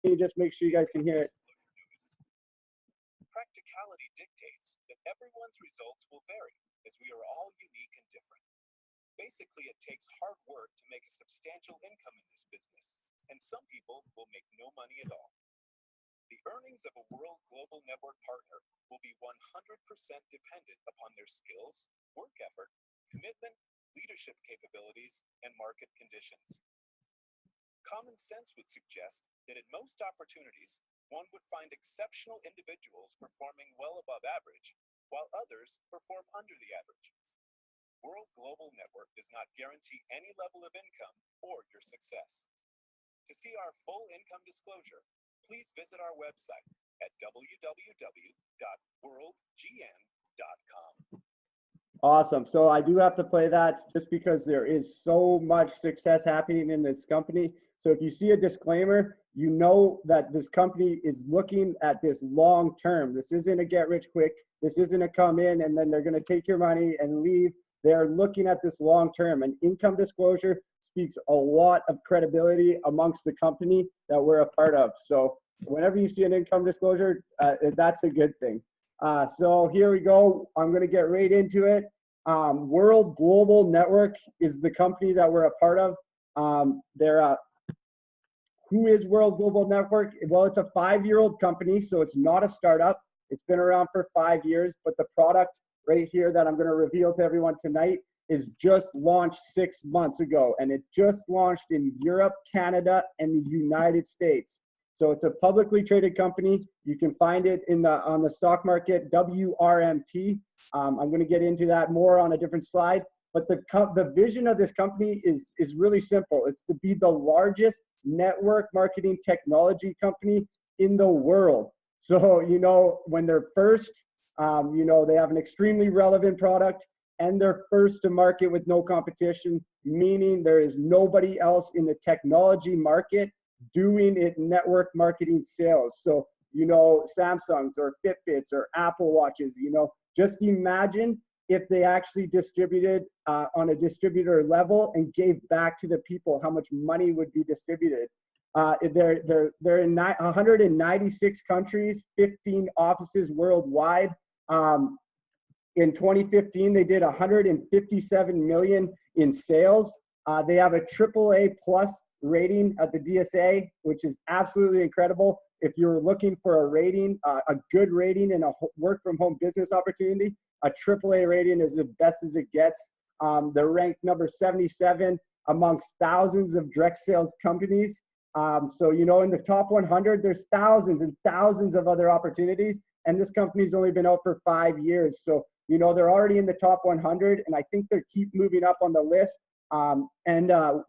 Can you just make sure you guys can hear it? Practicality dictates that everyone's results will vary, as we are all unique and different. Basically, it takes hard work to make a substantial income in this business, and some people will make no money at all. The earnings of a World Global Network partner will be 100% dependent upon their skills, work effort, commitment, leadership capabilities, and market conditions. Common sense would suggest that in most opportunities, one would find exceptional individuals performing well above average, while others perform under the average. World Global Network does not guarantee any level of income or your success. To see our full income disclosure, please visit our website at www.worldgn.com. Awesome. So I do have to play that just because there is so much success happening in this company. So if you see a disclaimer, you know that this company is looking at this long term. This isn't a get rich quick. This isn't a come in and then they're going to take your money and leave. They're looking at this long term, and income disclosure speaks a lot of credibility amongst the company that we're a part of. So whenever you see an income disclosure, that's a good thing. So here we go. I'm going to get right into it. World Global Network is the company that we're a part of. Who is World Global Network? Well, it's a 5-year-old company, so it's not a startup. It's been around for 5 years, but the product right here that I'm going to reveal to everyone tonight is just launched 6 months ago, and it just launched in Europe, Canada, and the United States. So it's a publicly traded company. You can find it on the stock market, WRMT. I'm going to get into that more on a different slide. But the vision of this company is really simple. It's to be the largest network marketing technology company in the world. So, you know, when they're first, you know, they have an extremely relevant product and they're first to market with no competition, meaning there is nobody else in the technology market doing it network marketing sales. So, you know, Samsungs or Fitbits or Apple Watches, you know, just imagine if they actually distributed on a distributor level and gave back to the people, how much money would be distributed. They're in 196 countries, 15 offices worldwide. In 2015, they did 157 million in sales. They have a AAA plus rating at the DSA, which is absolutely incredible. If you're looking for a rating, a good rating and a work from home business opportunity, a AAA rating is the best as it gets. They're ranked number 77 amongst thousands of direct sales companies. So, you know, in the top 100, there's thousands and thousands of other opportunities. And this company's only been out for 5 years. So, you know, they're already in the top 100, and I think they keep moving up on the list.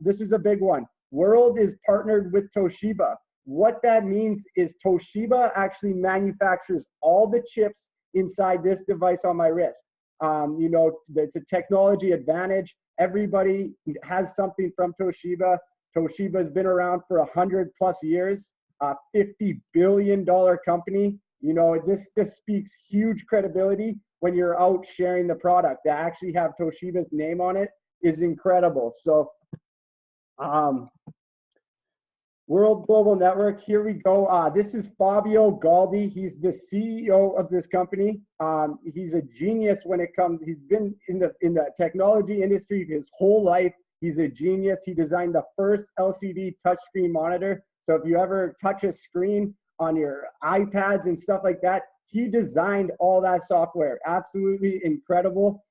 This is a big one. World is partnered with Toshiba. What that means is Toshiba actually manufactures all the chips inside this device on my wrist. You know, it's a technology advantage. Everybody has something from Toshiba. Toshiba's been around for 100+ years, $50 billion company. You know, this speaks huge credibility when you're out sharing the product. To actually have Toshiba's name on it is incredible. So, World Global Network, here we go. This is Fabio Galdi. He's the CEO of this company. He's a genius when it comes, he's been in the technology industry his whole life. He's a genius. He designed the first LCD touchscreen monitor. So if you ever touch a screen on your iPads and stuff like that, he designed all that software. Absolutely incredible.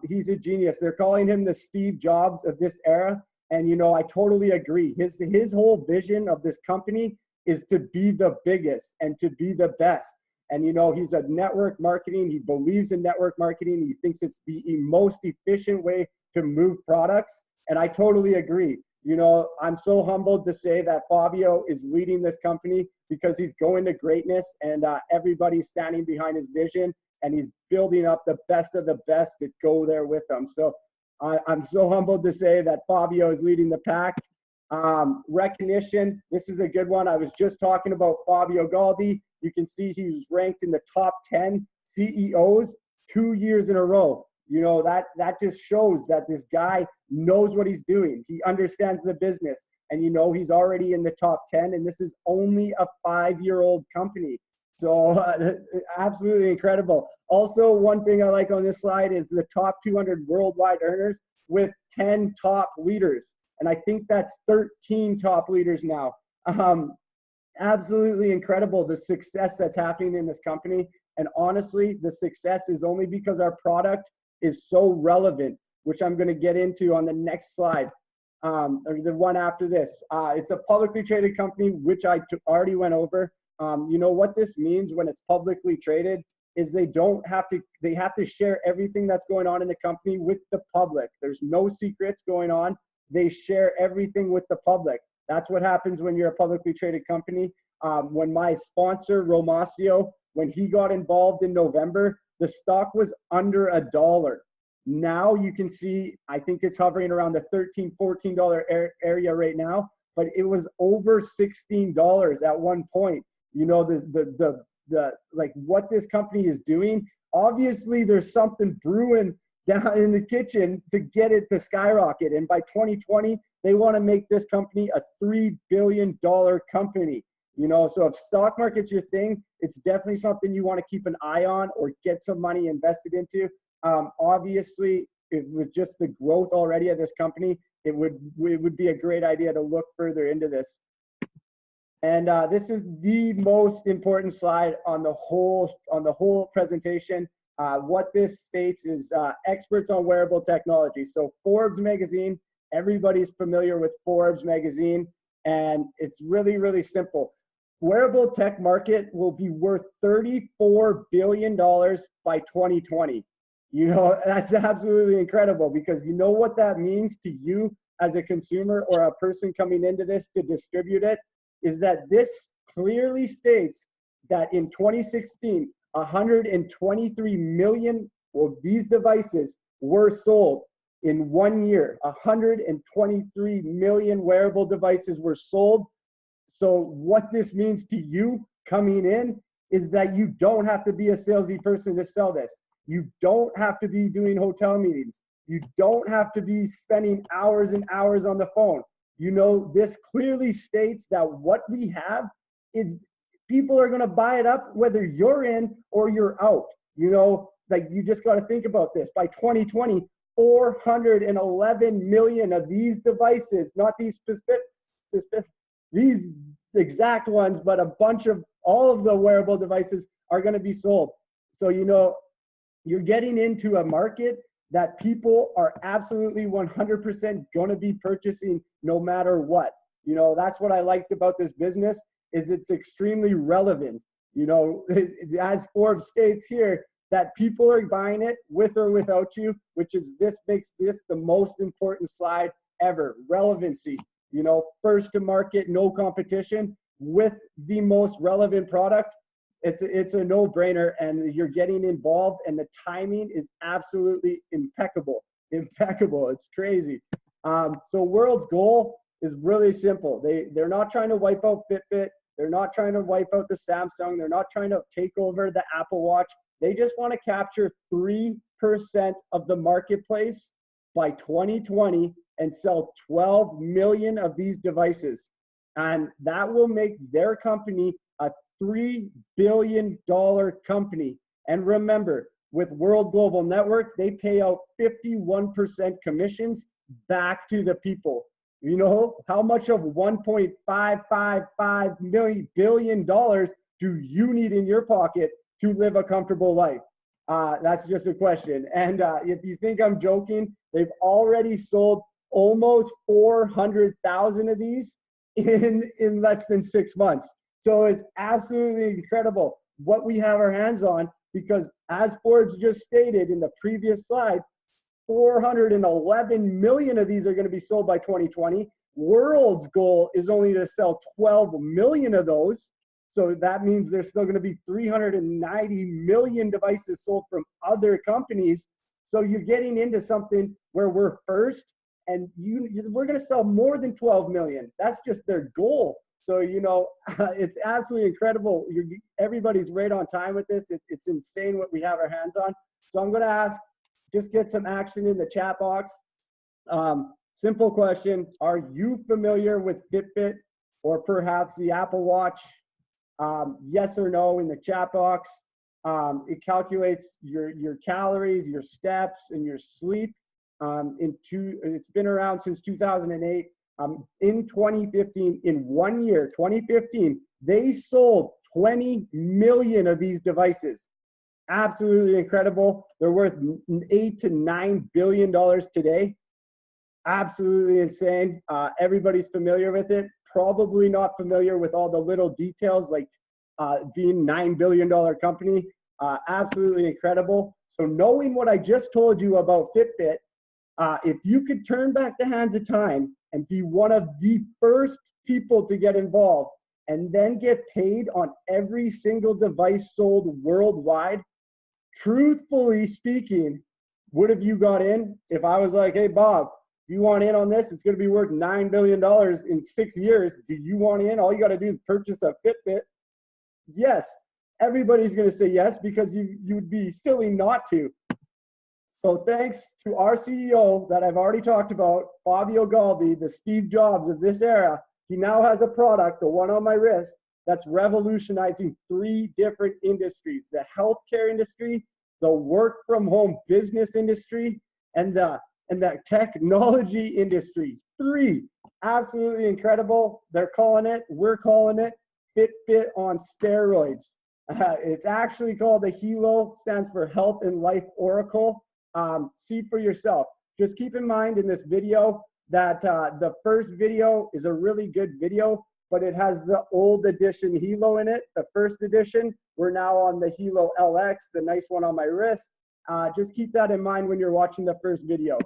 He's a genius. They're calling him the Steve Jobs of this era. And, you know, I totally agree. His whole vision of this company is to be the biggest and to be the best. And, you know, he's a network marketing. He believes in network marketing. He thinks it's the most efficient way to move products. And I totally agree. You know, I'm so humbled to say that Fabio is leading this company because he's going to greatness, and everybody's standing behind his vision, and he's building up the best of the best to go there with him. So I'm so humbled to say that Fabio is leading the pack. Recognition, this is a good one. I was just talking about Fabio Galdi. You can see he's ranked in the top 10 CEOs 2 years in a row. You know, that just shows that this guy knows what he's doing. He understands the business, And he's already in the top 10, and this is only a 5-year-old company. So absolutely incredible. Also, one thing I like on this slide is the top 200 worldwide earners with 10 top leaders. And I think that's 13 top leaders now. Absolutely incredible, the success that's happening in this company. And honestly, the success is only because our product is so relevant, which I'm going to get into on the next slide, or the one after this. It's a publicly traded company, which I already went over. What this means when it's publicly traded is they have to share everything that's going on in the company with the public. There's no secrets going on. They share everything with the public. That's what happens when you're a publicly traded company. When my sponsor, Romasio, when he got involved in November, the stock was under $1. Now you can see, I think it's hovering around the $13, $14 area right now, but it was over $16 at one point. Like what this company is doing, obviously there's something brewing down in the kitchen to get it to skyrocket. And by 2020, they want to make this company a $3 billion company. So if stock market's your thing, it's definitely something you want to keep an eye on or get some money invested into. Obviously, with just the growth already of this company, it would be a great idea to look further into this. And this is the most important slide on the whole presentation. What this states is experts on wearable technology. So Forbes magazine, everybody's familiar with Forbes magazine, and it's really, really simple. Wearable tech market will be worth $34 billion by 2020. That's absolutely incredible, because you know what that means to you as a consumer or a person coming into this to distribute it, is that this clearly states that in 2016, 123 million of these devices were sold in 1 year. 123 million wearable devices were sold. So what this means to you coming in is that you don't have to be a salesy person to sell this. You don't have to be doing hotel meetings. You don't have to be spending hours and hours on the phone. This clearly states that what we have is people are going to buy it up whether you're in or you're out. Like you just got to think about this. By 2020, 411 million of these devices, not these these exact ones, but a bunch of all of the wearable devices are going to be sold. So, you're getting into a market that people are absolutely 100% going to be purchasing no matter what. That's what I liked about this business, is it's extremely relevant. As Forbes states here, that people are buying it with or without you, which is makes this the most important slide ever. Relevancy, first to market, no competition with the most relevant product. It's a no-brainer, and you're getting involved, and the timing is absolutely impeccable. It's crazy. So World's goal is really simple. They're not trying to wipe out Fitbit. They're not trying to wipe out the Samsung. They're not trying to take over the Apple Watch. They just want to capture 3% of the marketplace by 2020 and sell 12 million of these devices. And that will make their company a $3 billion company. And remember, with World Global Network, they pay out 51% commissions back to the people. How much of $1.555 billion do you need in your pocket to live a comfortable life? That's just a question. And if you think I'm joking, they've already sold almost 400,000 of these in less than 6 months. So it's absolutely incredible what we have our hands on, because as Forbes just stated in the previous slide, 411 million of these are going to be sold by 2020. World's goal is only to sell 12 million of those. So that means there's still going to be 390 million devices sold from other companies. So you're getting into something where we're first, and we're going to sell more than 12 million. That's just their goal. So, it's absolutely incredible. Everybody's right on time with this. It's insane what we have our hands on. So I'm going to ask, just get some action in the chat box. Simple question. Are you familiar with Fitbit or perhaps the Apple Watch? Yes or no in the chat box. It calculates your calories, your steps, and your sleep. It's been around since 2008. In 2015, in 1 year, 2015, they sold 20 million of these devices. Absolutely incredible. They're worth $8 to $9 billion today. Absolutely insane. Everybody's familiar with it. Probably not familiar with all the little details like being $9 billion company. Absolutely incredible. So knowing what I just told you about Fitbit, if you could turn back the hands of time and be one of the first people to get involved and then get paid on every single device sold worldwide, truthfully speaking, would have you got in? If I was like, hey, Bob, do you want in on this? It's going to be worth $9 billion in 6 years. Do you want in? All you got to do is purchase a Fitbit. Yes, everybody's going to say yes because you'd be silly not to. So thanks to our CEO that I've already talked about, Fabio Galdi, the Steve Jobs of this era. He now has a product, the one on my wrist, that's revolutionizing 3 different industries: the healthcare industry, the work from home business industry, and the technology industry. 3. Absolutely incredible. They're calling it, we're calling it Fitbit on steroids. It's actually called the Helo, stands for Health and Life Oracle. See for yourself. Just keep in mind in this video that the first video is a really good video, but it has the old edition Helo in it. The first edition, we're now on the Helo LX, the nice one on my wrist. Just keep that in mind when you're watching the first video.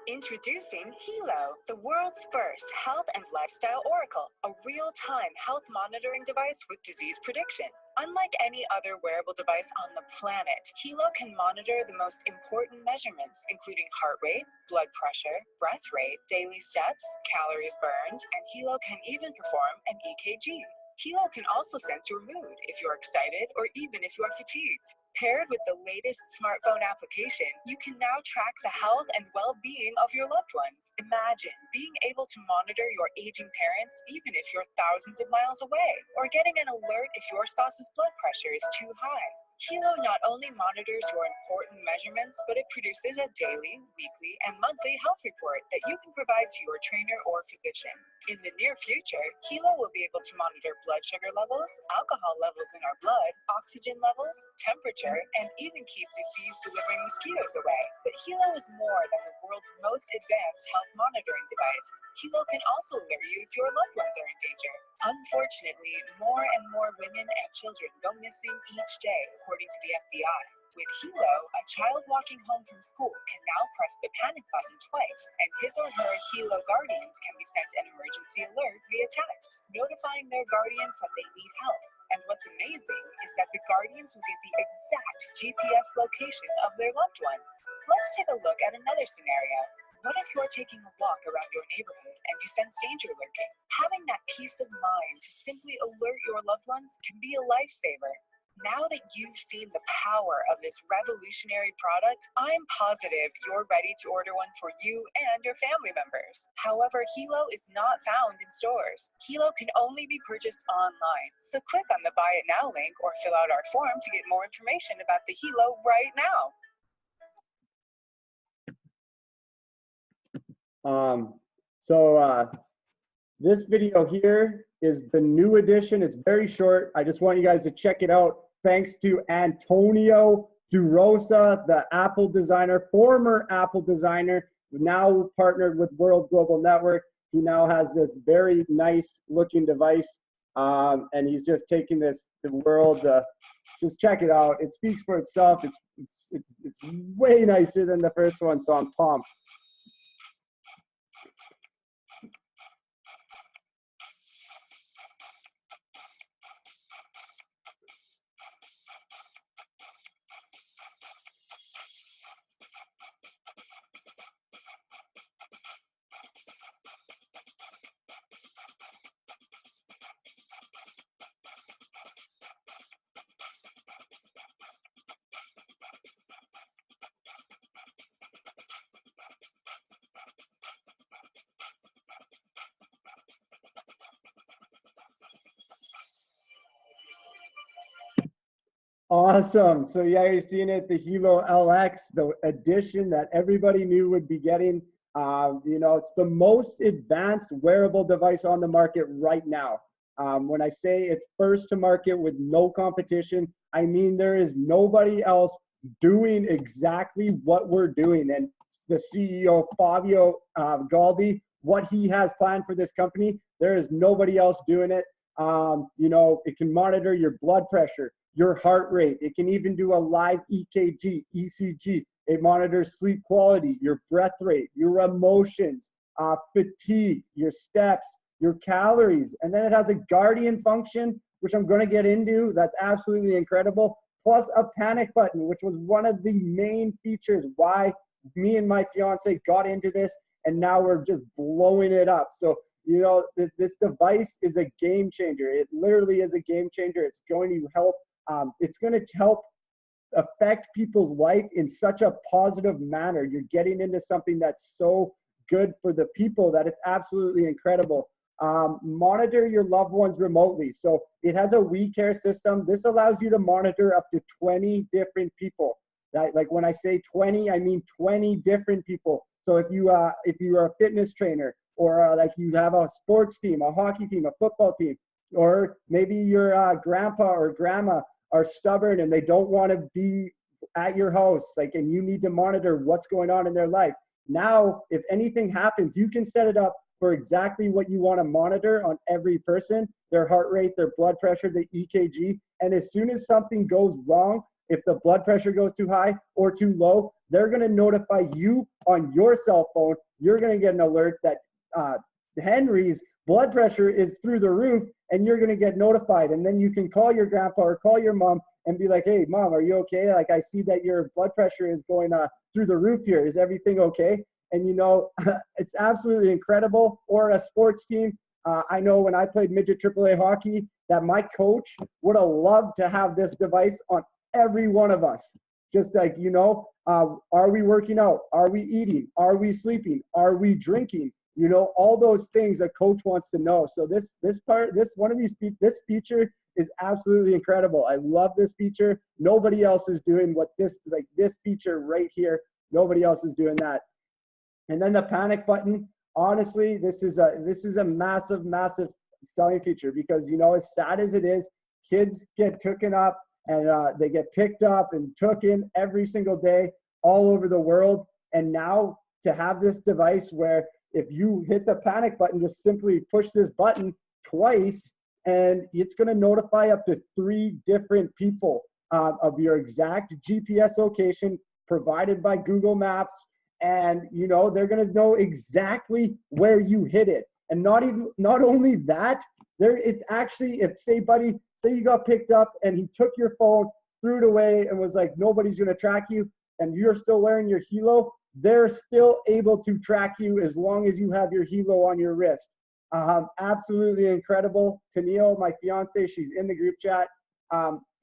Introducing Helo, the world's first health and lifestyle oracle, a real-time health monitoring device with disease prediction. Unlike any other wearable device on the planet, Helo can monitor the most important measurements, including heart rate, blood pressure, breath rate, daily steps, calories burned, and Helo can even perform an EKG. Helo can also sense your mood if you're excited or even if you are fatigued. Paired with the latest smartphone application, you can now track the health and well-being of your loved ones. Imagine being able to monitor your aging parents even if you're thousands of miles away, or getting an alert if your spouse's blood pressure is too high. Helo not only monitors your important measurements, but it produces a daily, weekly, and monthly health report that you can provide to your trainer or physician. In the near future, Helo will be able to monitor blood sugar levels, alcohol levels in our blood, oxygen levels, temperature, and even keep disease-delivering mosquitoes away. But Helo is more than the world's most advanced health monitoring device. Helo can also alert you if your loved ones are in danger. Unfortunately, more and more women and children go missing each day, according to the FBI. With Helo, a child walking home from school can now press the panic button twice, and his or her Helo guardians can be sent an emergency alert via text, notifying their guardians that they need help. And what's amazing is that the guardians will get the exact GPS location of their loved one. Let's take a look at another scenario. What if you're taking a walk around your neighborhood and you sense danger lurking? Having that peace of mind to simply alert your loved ones can be a lifesaver. Now that you've seen the power of this revolutionary product, I'm positive you're ready to order one for you and your family members. However, Helo is not found in stores. Helo can only be purchased online. So click on the Buy It Now link or fill out our form to get more information about the Helo right now. This video here is the new edition. It's very short. I just want you guys to check it out. Thanks to Antonio DeRosa, the Apple designer, former Apple designer, now partnered with World Global Network. He now has this very nice looking device. And he's just taking the world. Just check it out. It speaks for itself. It's way nicer than the first one, so I'm pumped. Awesome. So yeah, you're seeing it, the Hilo LX, the edition that everybody knew would be getting. You know, it's the most advanced wearable device on the market right now. When I say it's first to market with no competition, I mean there is nobody else doing exactly what we're doing. And the CEO, Fabio Galdi, what he has planned for this company, there is nobody else doing it. You know, it can monitor your blood pressure, your heart rate. It can even do a live EKG, ECG. It monitors sleep quality, your breath rate, your emotions, fatigue, your steps, your calories. And then it has a guardian function, which I'm going to get into. That's absolutely incredible. Plus a panic button, which was one of the main features why me and my fiance got into this. And now we're just blowing it up. So, you know, this device is a game changer. It literally is a game changer. It's going to help. It's going to help affect people's life in such a positive manner. You're getting into something that's so good for the people that it's absolutely incredible. Monitor your loved ones remotely. So it has a WeCare system. This allows you to monitor up to 20 different people. That, like when I say 20, I mean 20 different people. So if you are a fitness trainer, or like you have a sports team, a hockey team, a football team, or maybe your grandpa or grandma are stubborn and they don't want to be at your house, like, and you need to monitor what's going on in their life. Now, if anything happens, you can set it up for exactly what you want to monitor on every person, their heart rate, their blood pressure, the EKG. And as soon as something goes wrong, if the blood pressure goes too high or too low, they're going to notify you on your cell phone. You're going to get an alert that Henry's blood pressure is through the roof, and you're going to get notified. And then you can call your grandpa or call your mom and be like, hey, mom, are you okay? Like, I see that your blood pressure is going through the roof here. Is everything okay? And, you know, it's absolutely incredible. Or a sports team. I know when I played midget AAA hockey that my coach would have loved to have this device on every one of us. Just like, you know, are we working out? Are we eating? Are we sleeping? Are we drinking? You know, all those things a coach wants to know. So this feature is absolutely incredible. I love this feature. Nobody else is doing what this feature right here. Nobody else is doing that. And then the panic button. Honestly, this is a massive, massive selling feature, because, you know, as sad as it is, kids get taken up and they get picked up and taken every single day all over the world. And now to have this device where if you hit the panic button, just simply push this button twice, and it's going to notify up to 3 different people of your exact GPS location provided by Google Maps. And, you know, they're going to know exactly where you hit it. And not only that, it's actually, if say you got picked up and he took your phone, threw it away, and was like, nobody's going to track you, and you're still wearing your Hilo, they're still able to track you as long as you have your Hilo on your wrist. Absolutely incredible. Tennille, my fiance, she's in the group chat.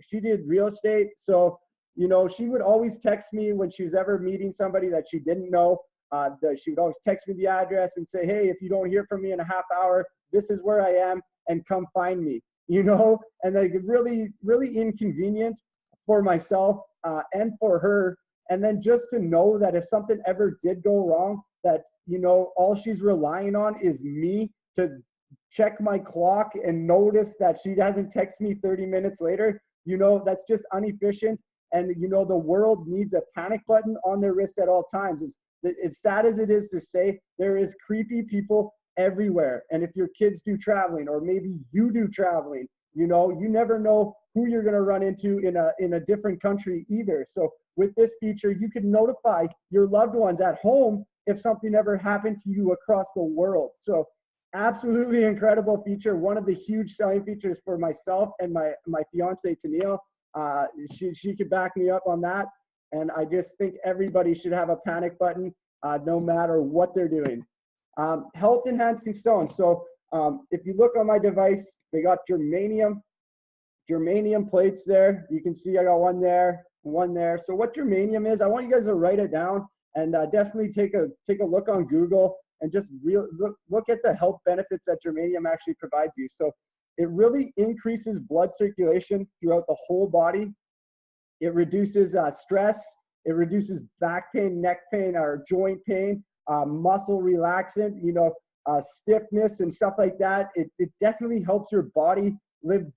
She did real estate. So, you know, she would always text me when she was ever meeting somebody that she didn't know. She would always text me the address and say, hey, if you don't hear from me in a half hour, this is where I am, and come find me, you know? And like really, really inconvenient for myself and for her. And then just to know that if something ever did go wrong, that, you know, all she's relying on is me to check my clock and notice that she hasn't texted me 30 minutes later, you know, that's just inefficient. And, you know, the world needs a panic button on their wrist at all times. As sad as it is to say, there is creepy people everywhere. And if your kids do traveling, or maybe you do traveling, you know, you never know who you're going to run into in a different country either. So with this feature, you can notify your loved ones at home if something ever happened to you across the world. So absolutely incredible feature. One of the huge selling features for myself and my fiance Tennille. She could back me up on that. And I just think everybody should have a panic button, no matter what they're doing. Health enhancing stones. So if you look on my device, they got germanium plates there. You can see I got one there, one there. So what germanium is, I want you guys to write it down, and definitely take a look on Google and just look at the health benefits that germanium actually provides you. So it really increases blood circulation throughout the whole body. It reduces stress. It reduces back pain, neck pain, or joint pain, muscle relaxant, you know, stiffness and stuff like that. It definitely helps your body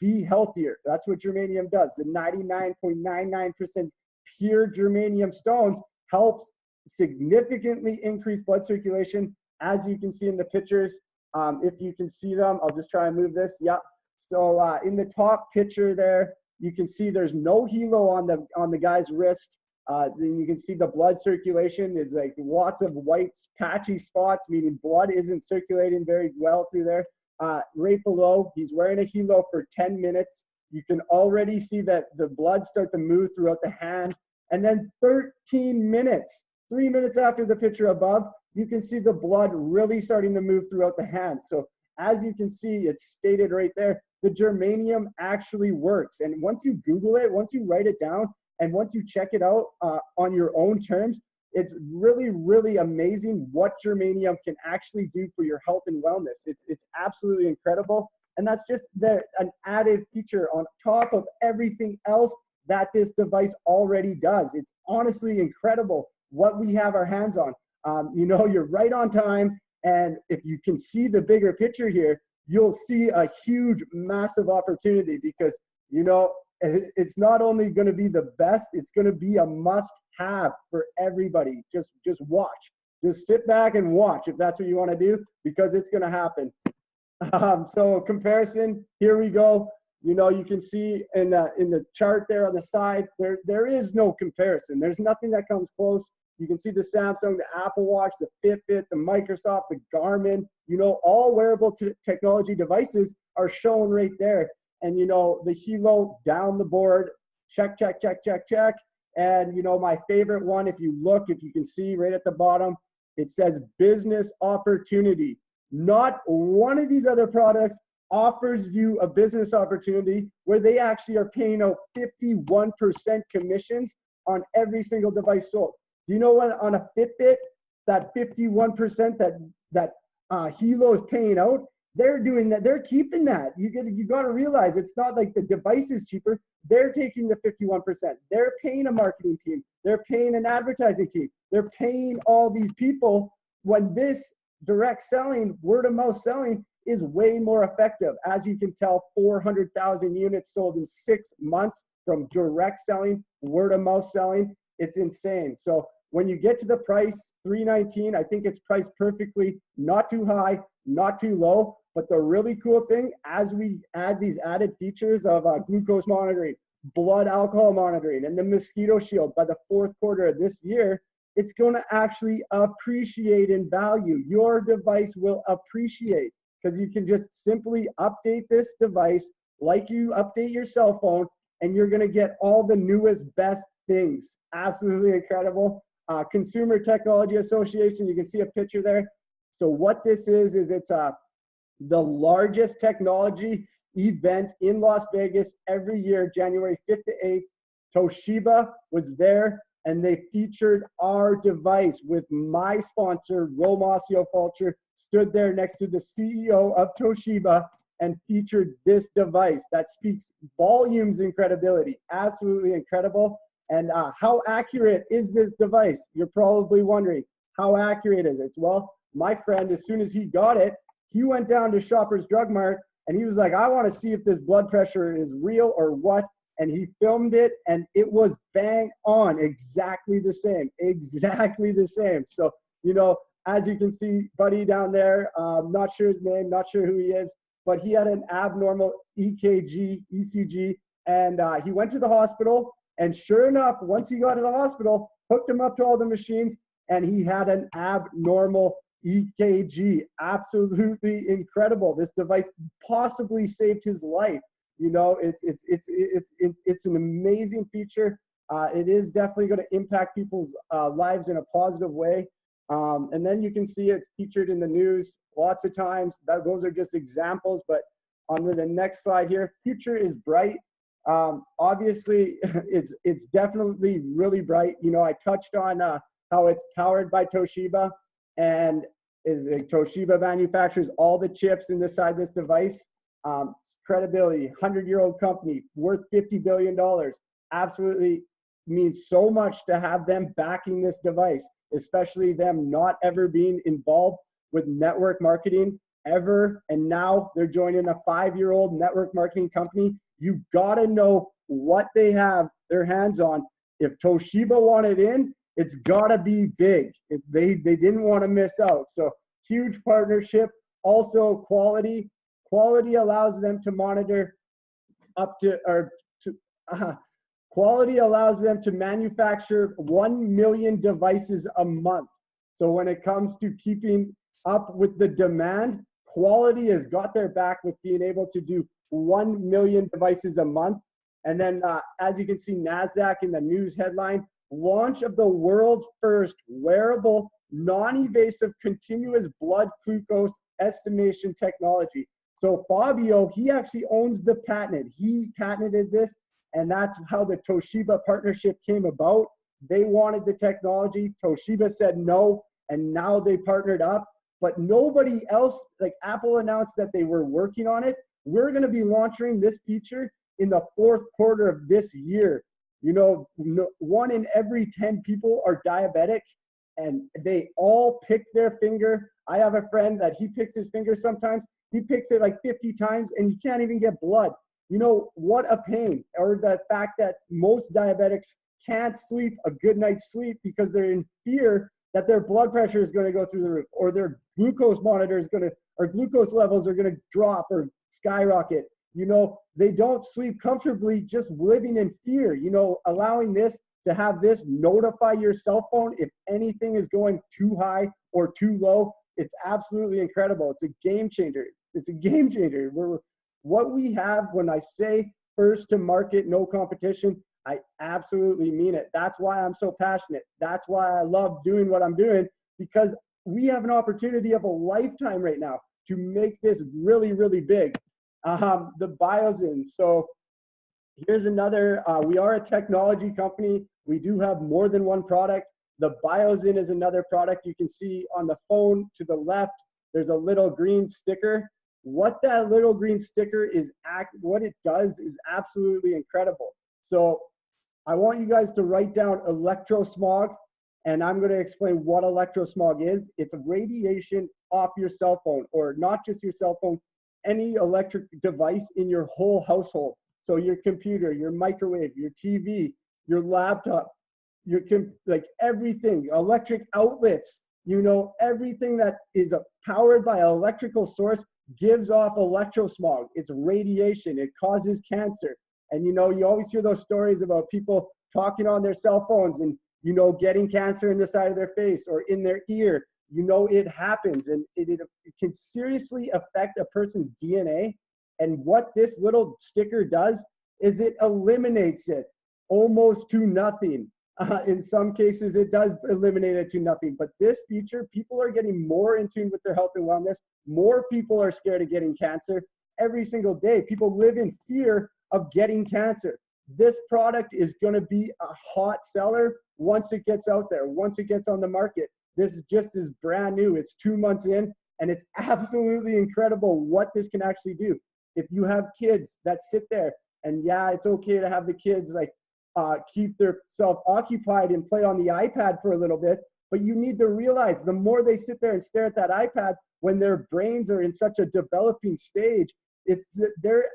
be healthier. That's what germanium does. The 99.99% pure germanium stones helps significantly increase blood circulation, as you can see in the pictures. If you can see them, I'll just try and move this. Yep. So in the top picture there, you can see there's no helo on the guy's wrist. Then you can see the blood circulation is like lots of white patchy spots, meaning blood isn't circulating very well through there. Right below, he's wearing a helo for 10 minutes. You can already see that the blood start to move throughout the hand. And then 13 minutes, 3 minutes after the picture above, you can see the blood really starting to move throughout the hand. So as you can see, it's stated right there, the germanium actually works. And once you Google it, once you write it down, and once you check it out on your own terms, it's really, really amazing what germanium can actually do for your health and wellness. It's absolutely incredible. And that's just an added feature on top of everything else that this device already does. It's honestly incredible what we have our hands on. You know, you're right on time. And if you can see the bigger picture here, you'll see a huge, massive opportunity, because, you know, it's not only going to be the best, it's going to be a must-have for everybody. Just watch. Just sit back and watch if that's what you want to do, because it's going to happen. So comparison, here we go. You know, you can see in the chart there on the side, there is no comparison. There's nothing that comes close. You can see the Samsung, the Apple Watch, the Fitbit, the Microsoft, the Garmin, you know, all wearable technology devices are shown right there. And, you know, the helo down the board, check, check, check, check, check. And, you know, my favorite one, if you can see right at the bottom, it says business opportunity. Not one of these other products offers you a business opportunity where they actually are paying out 51% commissions on every single device sold. Do you know what, on a Fitbit, that 51% that helo is paying out, they're doing that. They're keeping that. You got to realize it's not like the device is cheaper. They're taking the 51%. They're paying a marketing team. They're paying an advertising team. They're paying all these people, when this direct selling, word of mouth selling is way more effective. As you can tell, 400,000 units sold in 6 months from direct selling, word of mouth selling. It's insane. So when you get to the price, $319, I think it's priced perfectly, not too high, not too low. But the really cool thing, as we add these added features of glucose monitoring, blood alcohol monitoring, and the mosquito shield, by the fourth quarter of this year, it's going to actually appreciate in value. Your device will appreciate, because you can just simply update this device like you update your cell phone, and you're going to get all the newest, best things. Absolutely incredible. Consumer Technology Association, you can see a picture there. So what this is it's the largest technology event in Las Vegas every year, January 5th to 8th. Toshiba was there, and they featured our device with my sponsor, Romasio Fulcher, stood there next to the CEO of Toshiba and featured this device that speaks volumes in credibility. Absolutely incredible. And how accurate is this device? You're probably wondering, how accurate is it? Well, my friend, as soon as he got it, he went down to Shoppers Drug Mart and he was like, I want to see if this blood pressure is real or what. And he filmed it, and it was bang on, exactly the same, exactly the same. So, you know, as you can see, buddy down there, not sure his name, not sure who he is, but he had an abnormal ECG, and he went to the hospital. And sure enough, once he got to the hospital, hooked him up to all the machines, and he had an abnormal EKG. Absolutely incredible. This device possibly saved his life. You know, it's an amazing feature. It is definitely going to impact people's lives in a positive way. And then you can see it's featured in the news lots of times. Those are just examples, but on the next slide here, future is bright. Obviously, it's definitely really bright. You know, I touched on how it's powered by Toshiba, and Toshiba manufactures all the chips inside this device. Credibility, 100-year-old company, worth $50 billion. Absolutely means so much to have them backing this device, especially them not ever being involved with network marketing ever. And now they're joining a 5-year-old network marketing company. You gotta know what they have their hands on. If Toshiba wanted in, it's gotta be big. They didn't want to miss out. So huge partnership. Also quality. Quality allows them to monitor quality allows them to manufacture 1 million devices a month. So when it comes to keeping up with the demand, quality has got their back with being able to do 1 million devices a month. And then as you can see, NASDAQ in the news headline, launch of the world's first wearable, non-invasive continuous blood glucose estimation technology. So Fabio, he actually owns the patent. He patented this, and that's how the Toshiba partnership came about. They wanted the technology. Toshiba said no, and now they partnered up. But nobody else, like Apple announced that they were working on it. We're going to be launching this feature in the 4th quarter of this year. You know, 1 in every 10 people are diabetic, and they all pick their finger. I have a friend that he picks his finger sometimes. He picks it like 50 times, and he can't even get blood. You know, what a pain. Or the fact that most diabetics can't sleep a good night's sleep because they're in fear that their blood pressure is going to go through the roof, or their glucose monitor is going to, or glucose levels are going to drop or skyrocket. You know, they don't sleep comfortably just living in fear. You know, allowing this to have this notify your cell phone if anything is going too high or too low, it's absolutely incredible. It's a game changer. It's a game changer. What we have, when I say first to market, no competition, I absolutely mean it. That's why I'm so passionate. That's why I love doing what I'm doing, because we have an opportunity of a lifetime right now to make this really, really big. The Biozin. So here's another, we are a technology company. We do have more than one product. The Biozin is another product. You can see on the phone to the left, there's a little green sticker. What that little green sticker is, what it does is absolutely incredible. So I want you guys to write down electrosmog, and I'm going to explain what electrosmog is. It's radiation off your cell phone, or not just your cell phone, any electric device in your whole household. So your computer, your microwave, your TV, your laptop, like everything, electric outlets, you know, everything that is powered by an electrical source gives off electrosmog. It's radiation. It causes cancer. And, you know, you always hear those stories about people talking on their cell phones and, you know, getting cancer in the side of their face or in their ear. You know, it happens, and it can seriously affect a person's DNA. And what this little sticker does is it eliminates it almost to nothing. In some cases, it does eliminate it to nothing. But this feature, people are getting more in tune with their health and wellness. More people are scared of getting cancer every single day. People live in fear of getting cancer. This product is going to be a hot seller once it gets out there, once it gets on the market. This is just as brand new. It's 2 months in, and it's absolutely incredible what this can actually do. If you have kids that sit there, and yeah, it's okay to have the kids like keep themselves occupied and play on the iPad for a little bit, but you need to realize the more they sit there and stare at that iPad when their brains are in such a developing stage, they're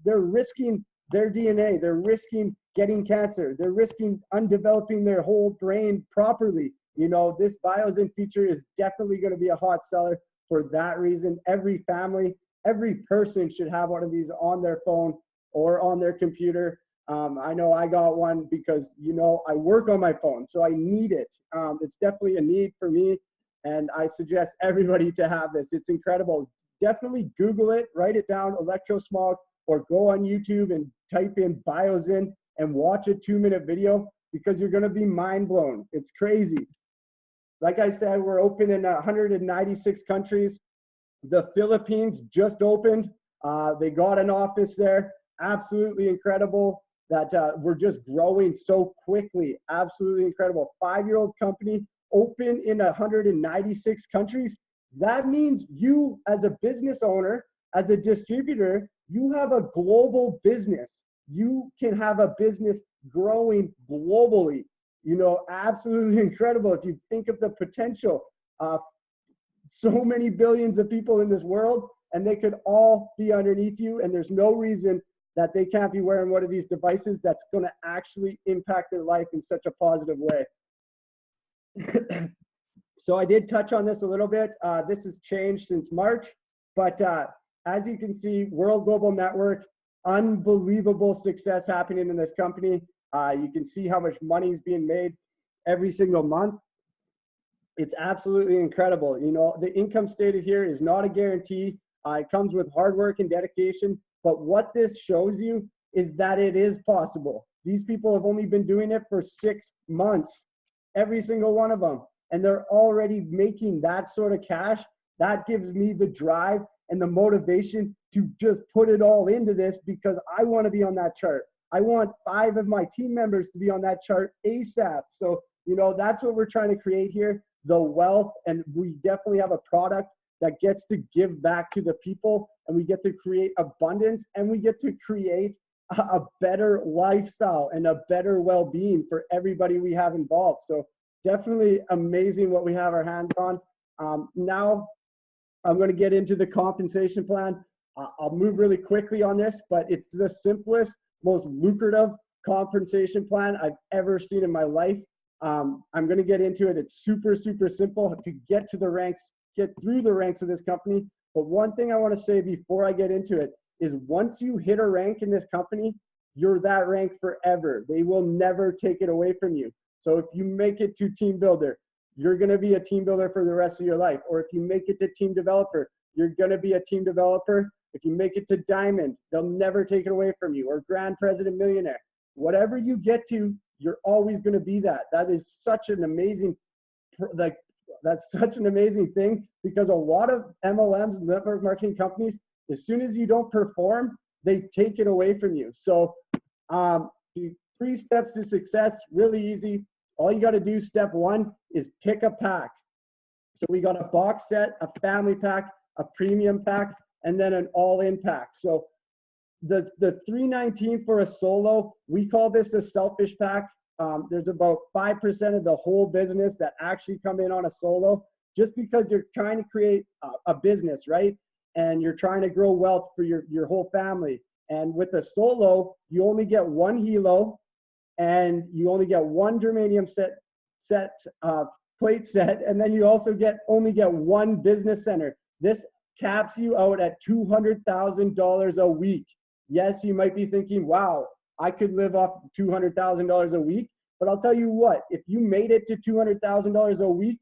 risking their DNA, they're risking getting cancer, they're risking undeveloping their whole brain properly. You know, this BioZin feature is definitely going to be a hot seller for that reason. Every family, every person should have one of these on their phone or on their computer. I know I got one because, you know, I work on my phone, so I need it. It's definitely a need for me, and I suggest everybody to have this. It's incredible. Definitely Google it, write it down, electrosmog, or go on YouTube and type in BioZin and watch a 2-minute video, because you're going to be mind blown. It's crazy. Like I said, we're open in 196 countries. The Philippines just opened. They got an office there. Absolutely incredible that we're just growing so quickly. Absolutely incredible. 5-year-old company open in 196 countries. That means you, as a business owner, as a distributor, you have a global business. You can have a business growing globally. You know, absolutely incredible. If you think of the potential, so many billions of people in this world, and they could all be underneath you, and there's no reason that they can't be wearing one of these devices that's going to actually impact their life in such a positive way. So I did touch on this a little bit. This has changed since March, but as you can see, World Global Network, unbelievable success happening in this company. You can see how much money is being made every single month. It's absolutely incredible. You know, the income stated here is not a guarantee. It comes with hard work and dedication. But what this shows you is that it is possible. These people have only been doing it for 6 months, every single one of them. And they're already making that sort of cash. That gives me the drive and the motivation to just put it all into this, because I want to be on that chart. I want 5 of my team members to be on that chart ASAP. So, you know, that's what we're trying to create here, the wealth. And we definitely have a product that gets to give back to the people, and we get to create abundance, and we get to create a better lifestyle and a better well-being for everybody we have involved. So definitely amazing what we have our hands on. Now I'm going to get into the compensation plan. I'll move really quickly on this, but it's the simplest, most lucrative compensation plan I've ever seen in my life. I'm going to get into it. It's super, super simple to get to the ranks, get through the ranks of this company. But one thing I want to say before I get into it is, once you hit a rank in this company, you're that rank forever. They will never take it away from you. So if you make it to team builder, you're going to be a team builder for the rest of your life. Or if you make it to team developer, you're going to be a team developer. If you make it to diamond, they'll never take it away from you. Or grand president millionaire. Whatever you get to, you're always going to be that. That is such an amazing, that's such an amazing thing, because a lot of MLMs, network marketing companies, as soon as you don't perform, they take it away from you. So the 3 steps to success, really easy. All you got to do, step 1, is pick a pack. So we got a box set, a family pack, a premium pack, and then an all-in pack. So the $319 for a solo, we call this a selfish pack. There's about 5% of the whole business that actually come in on a solo, just because you're trying to create a business, right? And you're trying to grow wealth for your whole family. And with a solo, you only get 1 helo, and you only get 1 germanium plate set, and then you also only get 1 business center. This caps you out at $200,000 a week. Yes, you might be thinking, wow, I could live off $200,000 a week. But I'll tell you what, if you made it to $200,000 a week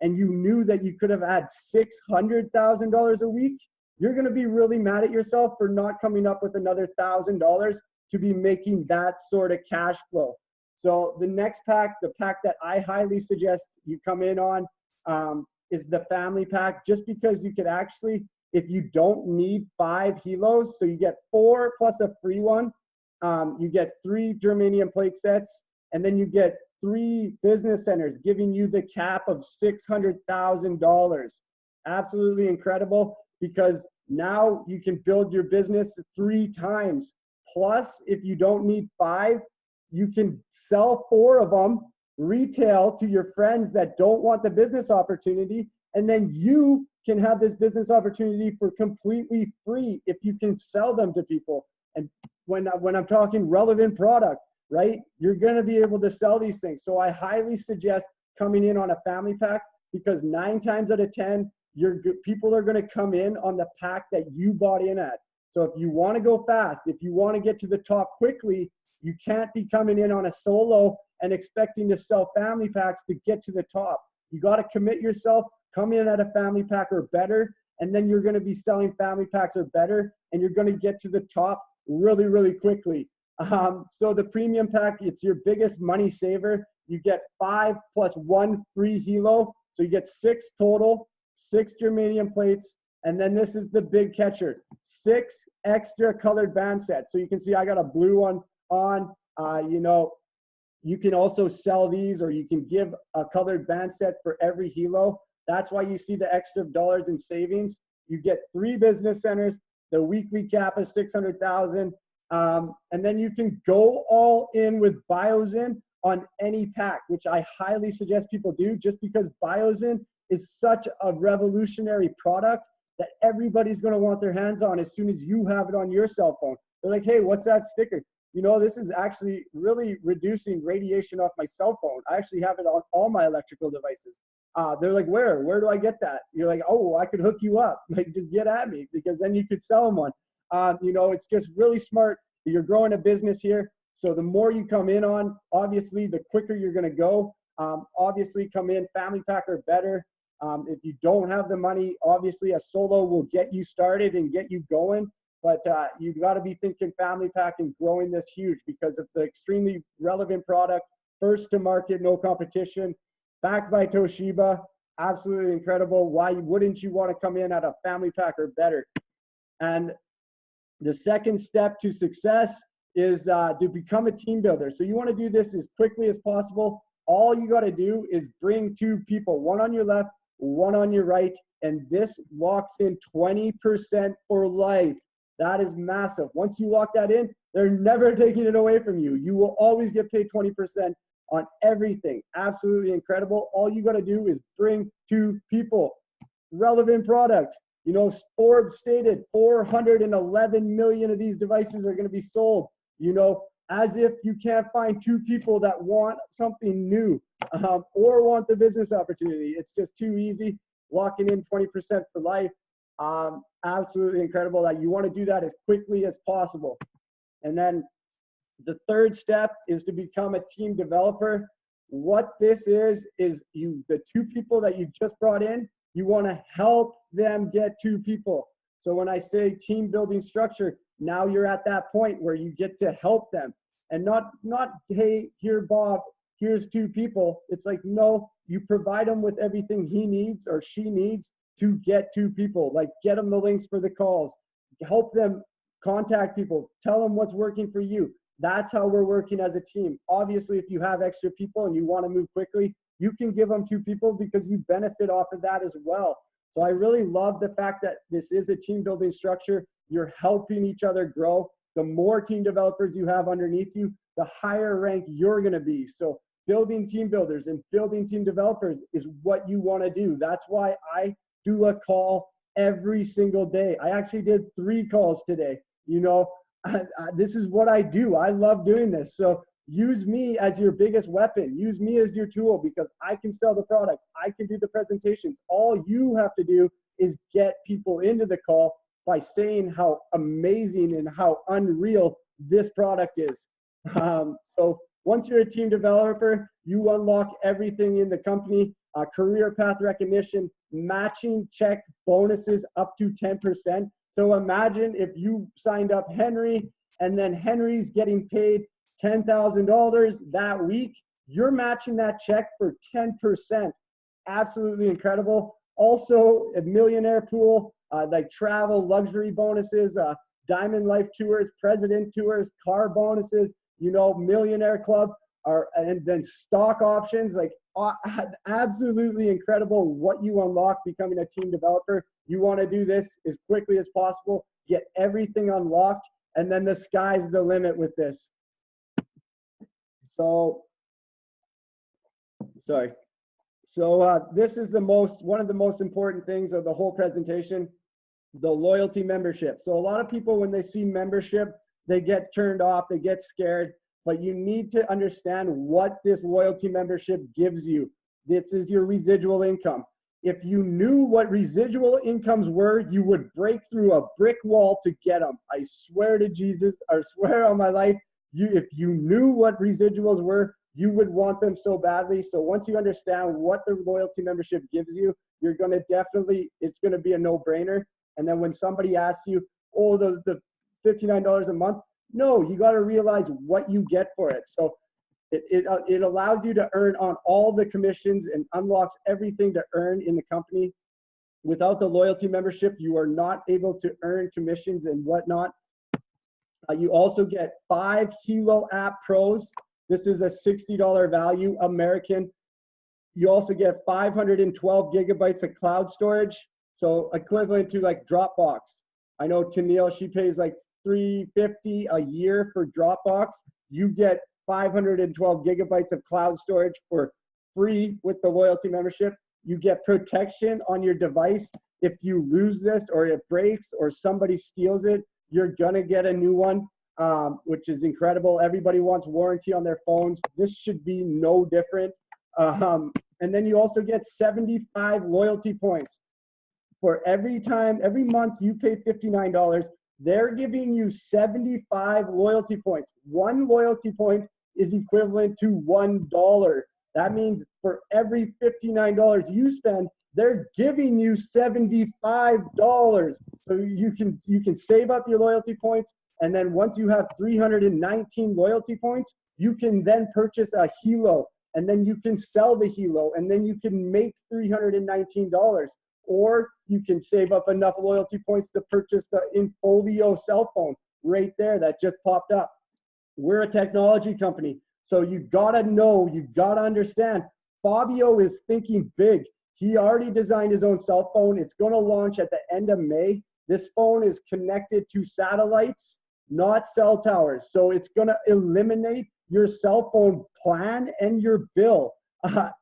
and you knew that you could have had $600,000 a week, you're going to be really mad at yourself for not coming up with another $1,000 to be making that sort of cash flow. So the next pack, the pack that I highly suggest you come in on, is the family pack, just because you could actually, if you don't need 5 helos, so you get 4 plus a free one, you get 3 germanium plate sets, and then you get 3 business centers, giving you the cap of $600,000. Absolutely incredible, because now you can build your business 3 times. Plus, if you don't need 5, you can sell 4 of them retail to your friends that don't want the business opportunity, and then you can have this business opportunity for completely free if you can sell them to people. And when I'm talking relevant product, right, you're going to be able to sell these things. So I highly suggest coming in on a family pack, because 9 times out of 10, people are going to come in on the pack that you bought in at. So if you want to go fast, if you want to get to the top quickly, you can't be coming in on a solo and expecting to sell family packs to get to the top. You got to commit yourself, come in at a family pack or better, and then you're going to be selling family packs or better, and you're going to get to the top really, really quickly. So the premium pack, it's your biggest money saver. You get 5 + 1 free helo. So you get 6 total, 6 germanium plates. And then this is the big catcher, 6 extra colored band sets. So you can see I got a blue one on. You know, you can also sell these, or you can give a colored band set for every helo. That's why you see the extra dollars in savings. You get 3 business centers. The weekly cap is 600,000. And then you can go all in with Biozin on any pack, which I highly suggest people do, just because Biozin is such a revolutionary product that everybody's going to want their hands on as soon as you have it on your cell phone. They're like, hey, what's that sticker? You know, this is actually really reducing radiation off my cell phone. I actually have it on all my electrical devices. They're like, where do I get that? You're like, oh, I could hook you up. Like, just get at me, because then you could sell them one. You know, it's just really smart. You're growing a business here. So the more you come in on, obviously, the quicker you're going to go. Obviously, come in family pack or better. If you don't have the money, obviously a solo will get you started and get you going. But you've got to be thinking family pack and growing this huge, because of the extremely relevant product, first to market, no competition, backed by Toshiba, absolutely incredible. Why wouldn't you want to come in at a family pack or better? And the second step to success is to become a team builder. So you want to do this as quickly as possible. All you got to do is bring 2 people, one on your left, one on your right, and this locks in 20% for life. That is massive. Once you lock that in, they're never taking it away from you. You will always get paid 20% on everything. Absolutely incredible. All you got to do is bring 2 people. Relevant product. You know, Forbes stated 411 million of these devices are going to be sold. You know, as if you can't find 2 people that want something new or want the business opportunity. It's just too easy. Locking in 20% for life. Absolutely incredible. That you want to do that as quickly as possible. And then the third step is to become a team developer. What this is the 2 people that you just brought in, you want to help them get 2 people. So when I say team building structure, now you're at that point where you get to help them, and not, hey, here, Bob, here's 2 people. It's like, no, you provide them with everything he needs or she needs to get 2 people. Like, get them the links for the calls, help them contact people, tell them what's working for you. That's how we're working as a team. Obviously, if you have extra people and you want to move quickly, you can give them 2 people, because you benefit off of that as well. So I really love the fact that this is a team building structure. You're helping each other grow. The more team developers you have underneath you, the higher rank you're going to be. So building team builders and building team developers is what you want to do. That's why I do a call every single day. I actually did 3 calls today. You know, this is what I do. I love doing this. So use me as your biggest weapon. Use me as your tool, because I can sell the products. I can do the presentations. All you have to do is get people into the call by saying how amazing and how unreal this product is. So once you're a team developer, you unlock everything in the company. Career path recognition, matching check bonuses up to 10%. So imagine if you signed up Henry, and then Henry's getting paid $10,000 that week, you're matching that check for 10%. Absolutely incredible. Also, a millionaire pool, like travel, luxury bonuses, Diamond Life tours, President tours, car bonuses, you know, millionaire club, and then stock options. Like, absolutely incredible what you unlock becoming a team developer. You want to do this as quickly as possible, get everything unlocked, and then the sky's the limit with this. So, sorry. So this is one of the most important things of the whole presentation, the loyalty membership. So a lot of people, when they see membership, they get turned off, they get scared, but you need to understand what this loyalty membership gives you. This is your residual income. If you knew what residual incomes were, you would break through a brick wall to get them. I swear to Jesus, I swear on my life, if you knew what residuals were, you would want them so badly. So once you understand what the loyalty membership gives you, you're going to definitely, it's going to be a no-brainer. And then when somebody asks you, oh, the $59 a month, no, you got to realize what you get for it. So it allows you to earn on all the commissions and unlocks everything to earn in the company. Without the loyalty membership, you are not able to earn commissions and whatnot. You also get 5 Helo App Pros. This is a $60 value, American. You also get 512 gigabytes of cloud storage, so equivalent to like Dropbox. I know Tennille, she pays like $350 a year for Dropbox. You get 512 gigabytes of cloud storage for free with the loyalty membership. You get protection on your device. If you lose this or it breaks or somebody steals it, you're gonna get a new one, which is incredible. Everybody wants warranty on their phones. This should be no different. And then you also get 75 loyalty points. For every month you pay $59, they're giving you 75 loyalty points. One loyalty point is equivalent to $1. That means for every $59 you spend, they're giving you $75. So you can save up your loyalty points, and then once you have 319 loyalty points, you can then purchase a Helo, and then you can sell the Helo, and then you can make $319. Or you can save up enough loyalty points to purchase the Infolio cell phone right there that just popped up. We're a technology company, so you gotta know, you gotta understand, Fabio is thinking big. He already designed his own cell phone. It's gonna launch at the end of May. This phone is connected to satellites, not cell towers. So it's gonna eliminate your cell phone plan and your bill.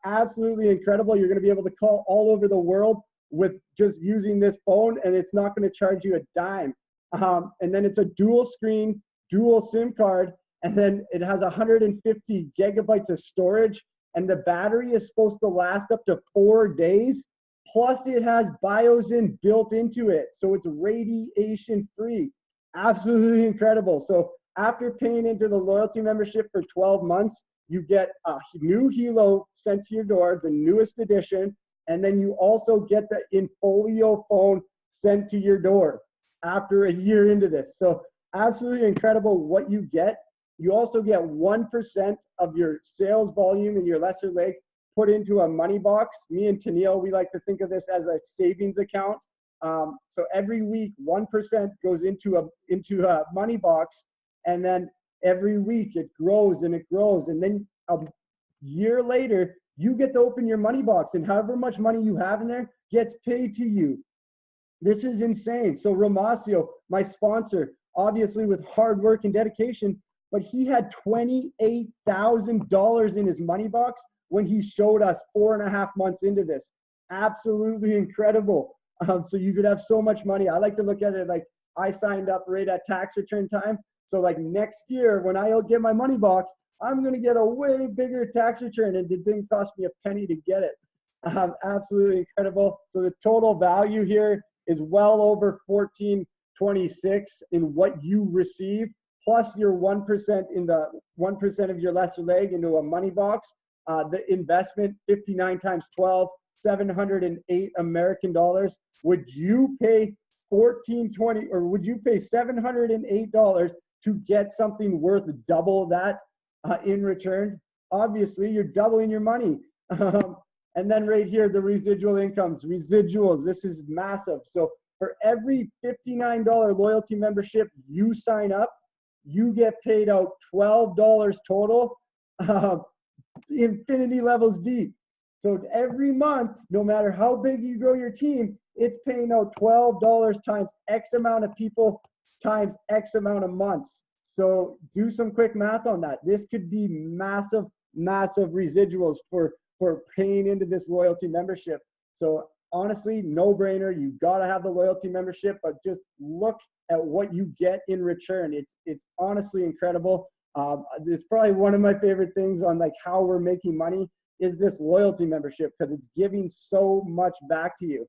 Absolutely incredible. You're gonna be able to call all over the world with just using this phone, and it's not going to charge you a dime. And then it's a dual screen, dual SIM card, and then it has 150 gigabytes of storage, and the battery is supposed to last up to 4 days. Plus it has Biosyn built into it, so it's radiation free. Absolutely incredible. So after paying into the loyalty membership for 12 months, you get a new Helo sent to your door, the newest edition. And then you also get the Infolio phone sent to your door after a year into this. So absolutely incredible what you get. You also get 1% of your sales volume in your lesser leg put into a money box. Me and Tennille, we like to think of this as a savings account. So every week, 1% goes into a money box, and then every week it grows and it grows. And then a year later, you get to open your money box, and however much money you have in there gets paid to you. This is insane. So Romasio, my sponsor, obviously with hard work and dedication, but he had $28,000 in his money box when he showed us 4.5 months into this. Absolutely incredible. So you could have so much money. I like to look at it like I signed up right at tax return time. So like next year when I get my money box, I'm going to get a way bigger tax return, and it didn't cost me a penny to get it. Absolutely incredible. So the total value here is well over $14.26 in what you receive, plus your 1% in the 1% of your lesser leg into a money box. The investment, 59 times 12, 708 American dollars. Would you pay $14.20, or would you pay $708 to get something worth double that? In return? Obviously, you're doubling your money. And then right here, the residual incomes, residuals, this is massive. So for every $59 loyalty membership you sign up, you get paid out $12 total, infinity levels deep. So every month, no matter how big you grow your team, it's paying out $12 times X amount of people times X amount of months. So do some quick math on that. This could be massive, massive residuals for paying into this loyalty membership. So honestly, no brainer. You got to have the loyalty membership, but just look at what you get in return. It's honestly incredible. It's probably one of my favorite things on like how we're making money. is this loyalty membership, because it's giving so much back to you.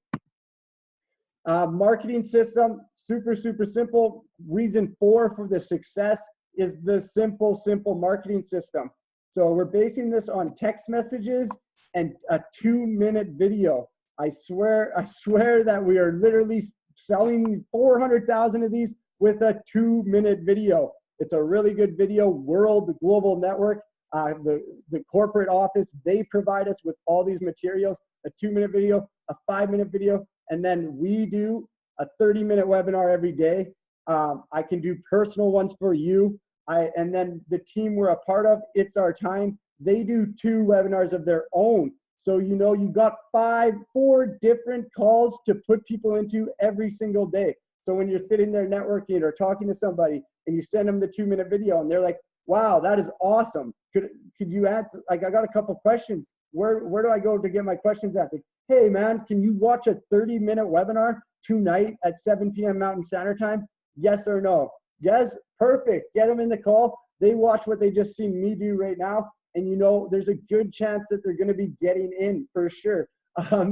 Marketing system, super, super simple. Reason 4 for the success is the simple marketing system. So we're basing this on text messages and a 2-minute video. I swear that we are literally selling 400,000 of these with a 2-minute video. It's a really good video. World Global Network, the corporate office, they provide us with all these materials, a 2-minute video, a 5-minute video, and then we do a 30-minute webinar every day. I can do personal ones for you. And then the team we're a part of, It's Our Time, they do 2 webinars of their own. So, you know, you got 4 different calls to put people into every single day. So when you're sitting there networking or talking to somebody and you send them the 2-minute video and they're like, wow, that is awesome. Could you answer, like, I got a couple questions. Where do I go to get my questions answered? Hey man, can you watch a 30-minute webinar tonight at 7 p.m. Mountain Standard Time? Yes or no? Yes, perfect. Get them in the call. They watch what they just seen me do right now. And you know, there's a good chance that they're going to be getting in for sure,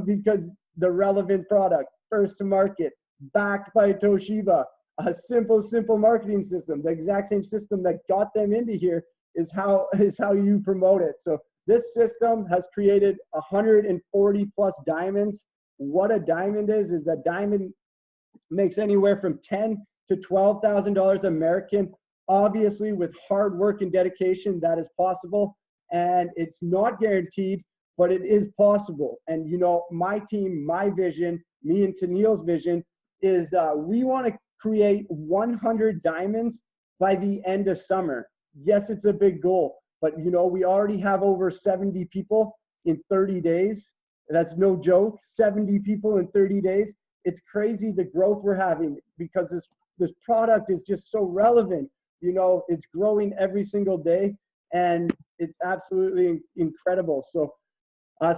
because the relevant product, first to market, backed by Toshiba, a simple marketing system, the exact same system that got them into here is how you promote it. So this system has created 140 plus diamonds. What a diamond is a diamond makes anywhere from $10,000 to $12,000 American. Obviously, with hard work and dedication, that is possible. And it's not guaranteed, but it is possible. And you know, my team, my vision, me and Tennille's vision is we want to create 100 diamonds by the end of summer. Yes, it's a big goal, but you know, we already have over 70 people in 30 days. That's no joke, 70 people in 30 days. It's crazy the growth we're having because this product is just so relevant. You know, it's growing every single day and it's absolutely incredible. So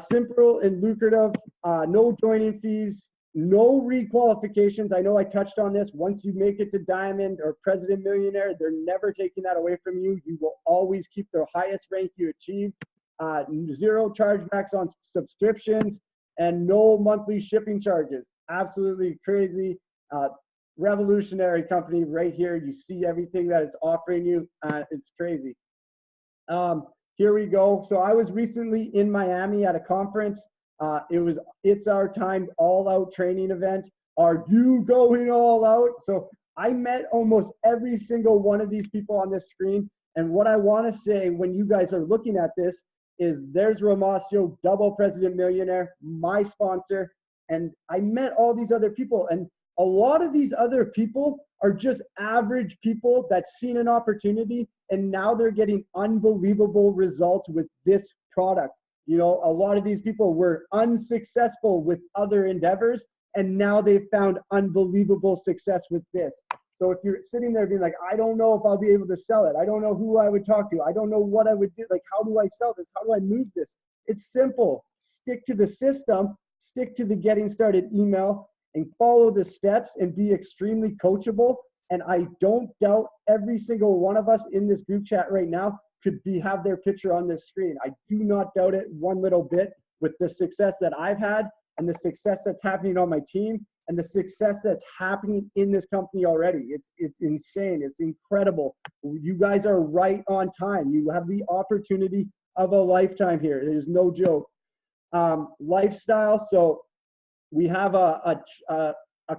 simple and lucrative, no joining fees, no requalifications. I know I touched on this. Once you make it to Diamond or President Millionaire, they're never taking that away from you. You will always keep the highest rank you achieve. 0 chargebacks on subscriptions and no monthly shipping charges. Absolutely crazy. Revolutionary company right here. You see everything that it's offering you. It's crazy. Here we go. So I was recently in Miami at a conference. It was It's Our Time all-out training event. Are you going all out? So I met almost every single one of these people on this screen. And what I want to say when you guys are looking at this is there's Romasio, double President Millionaire, my sponsor. And I met all these other people. And a lot of these other people are just average people that's seen an opportunity and now they're getting unbelievable results with this product. You know, a lot of these people were unsuccessful with other endeavors and now they've found unbelievable success with this. So if you're sitting there being like, I don't know if I'll be able to sell it. I don't know who I would talk to. I don't know what I would do. Like, how do I sell this? How do I move this? It's simple. Stick to the system, stick to the getting started email, and follow the steps and be extremely coachable. And I don't doubt every single one of us in this group chat right now could have their picture on this screen. I do not doubt it one little bit with the success that I've had and the success that's happening on my team and the success that's happening in this company already. It's insane. It's incredible. You guys are right on time. You have the opportunity of a lifetime here. It is no joke. Lifestyle. So we have a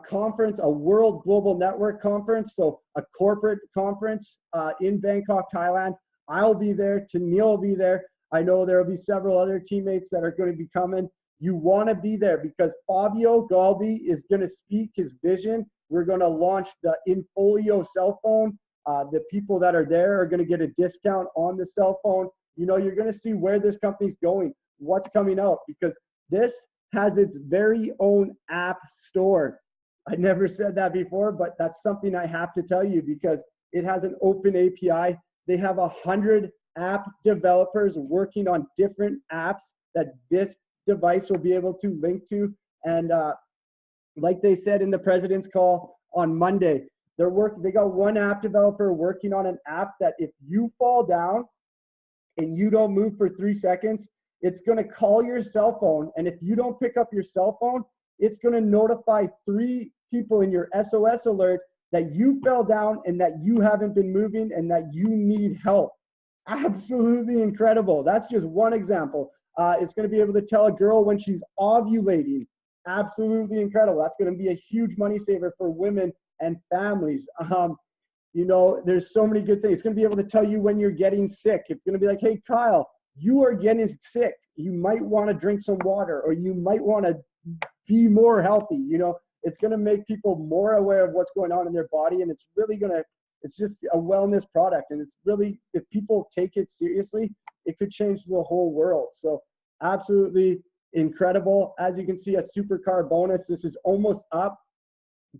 conference, a World Global Network conference, so a corporate conference in Bangkok, Thailand. I'll be there. Tennille will be there. I know there will be several other teammates that are going to be coming. You want to be there because Fabio Galdi is going to speak his vision. We're going to launch the Infolio cell phone. The people that are there are going to get a discount on the cell phone. You know, you're going to see where this company's going, what's coming out, because this has its very own app store. I never said that before, but that's something I have to tell you because it has an open API. They have 100 app developers working on different apps that this device will be able to link to. And like they said in the president's call on Monday, they got one app developer working on an app that if you fall down and you don't move for 3 seconds, It's going to call your cell phone. And if you don't pick up your cell phone, it's going to notify 3 people in your SOS alert that you fell down and that you haven't been moving and that you need help. Absolutely incredible. That's just one example. It's going to be able to tell a girl when she's ovulating. Absolutely incredible. That's going to be a huge money saver for women and families. You know, there's so many good things. It's going to be able to tell you when you're getting sick. It's going to be like, hey, Kyle, you are getting sick. You might want to drink some water, or you might want to be more healthy. You know, it's going to make people more aware of what's going on in their body. And it's really going to, it's just a wellness product. And it's really, if people take it seriously, it could change the whole world. So absolutely incredible. As you can see, a supercar bonus. This is almost up.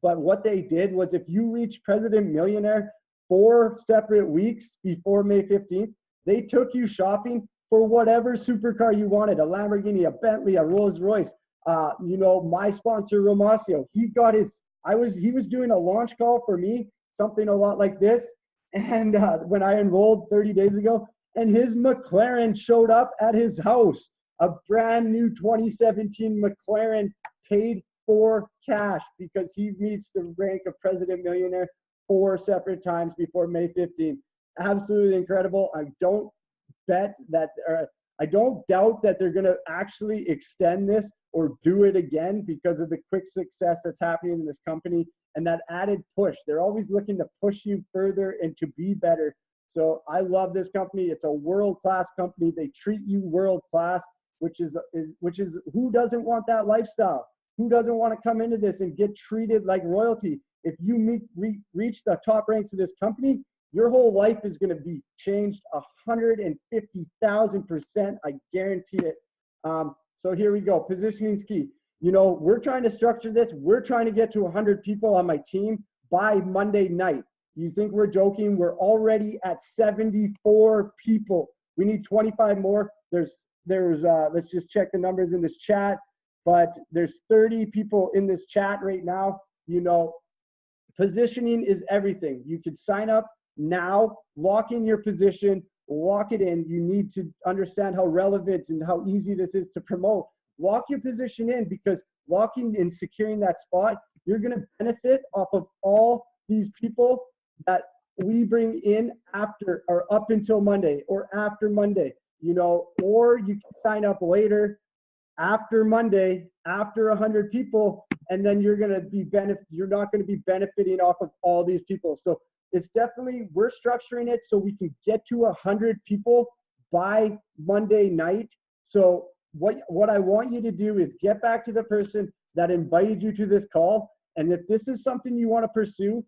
But what they did was, if you reach President Millionaire 4 separate weeks before May 15th, they took you shopping for whatever supercar you wanted, a Lamborghini, a Bentley, a Rolls Royce. You know, my sponsor, Romasio, he got his, he was doing a launch call for me, something a lot like this. And when I enrolled 30 days ago, and his McLaren showed up at his house, a brand new 2017 McLaren, paid for cash, because he meets the rank of President Millionaire 4 separate times before May 15th. Absolutely incredible. I don't bet that, I don't doubt that they're going to actually extend this or do it again because of the quick success that's happening in this company and that added push. They're always looking to push you further and to be better. So I love this company. It's a world-class company. They treat you world-class, which is who doesn't want that lifestyle? Who doesn't want to come into this and get treated like royalty? If you reach the top ranks of this company, your whole life is going to be changed 150,000%. I guarantee it. So here we go. Positioning is key. You know, we're trying to structure this. We're trying to get to 100 people on my team by Monday night. You think we're joking? We're already at 74 people. We need 25 more. There's let's just check the numbers in this chat. But there's 30 people in this chat right now. You know, positioning is everything. You could sign up now, lock in your position, lock it in. You need to understand how relevant and how easy this is to promote. Lock your position in, because locking and securing that spot, you're going to benefit off of all these people that we bring in after or up until Monday or after Monday, you know, or you can sign up later after Monday, after 100 people, and then you're going to be you're not going to be benefiting off of all these people. So it's definitely, we're structuring it so we can get to 100 people by Monday night. So what I want you to do is get back to the person that invited you to this call. And if this is something you want to pursue,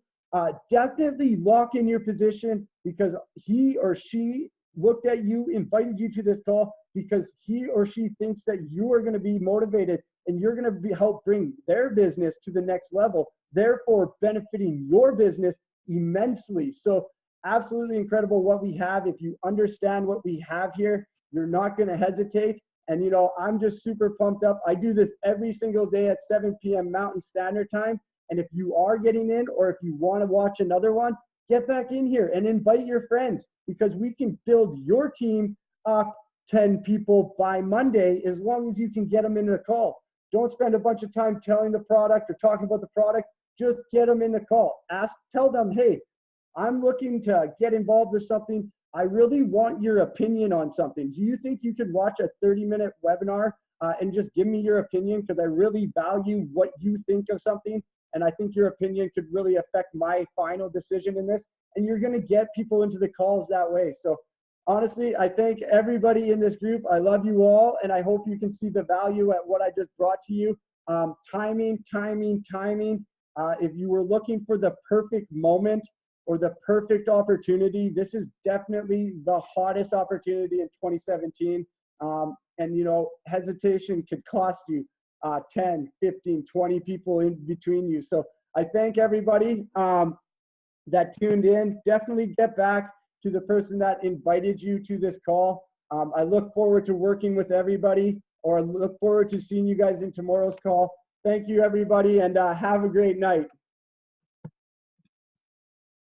definitely lock in your position, because he or she looked at you, invited you to this call because he or she thinks that you are going to be motivated and you're going to help bring their business to the next level, therefore benefiting your business immensely. So absolutely incredible what we have. If you understand what we have here, you're not going to hesitate. And, you know, I'm just super pumped up. I do this every single day at 7 p.m. Mountain Standard Time. And if you are getting in, or if you want to watch another one, get back in here and invite your friends, because we can build your team up 10 people by Monday, as long as you can get them in the call. Don't spend a bunch of time telling the product or talking about the product. Just get them in the call. Tell them, hey, I'm looking to get involved with something. I really want your opinion on something. Do you think you could watch a 30-minute webinar and just give me your opinion? Because I really value what you think of something. And I think your opinion could really affect my final decision in this. And you're going to get people into the calls that way. So honestly, I thank everybody in this group. I love you all. And I hope you can see the value at what I just brought to you. Timing. If you were looking for the perfect moment or the perfect opportunity, this is definitely the hottest opportunity in 2017. And, you know, hesitation could cost you 10, 15, 20 people in between you. So I thank everybody that tuned in. Definitely get back to the person that invited you to this call. I look forward to working with everybody, or look forward to seeing you guys in tomorrow's call. Thank you, everybody, and have a great night.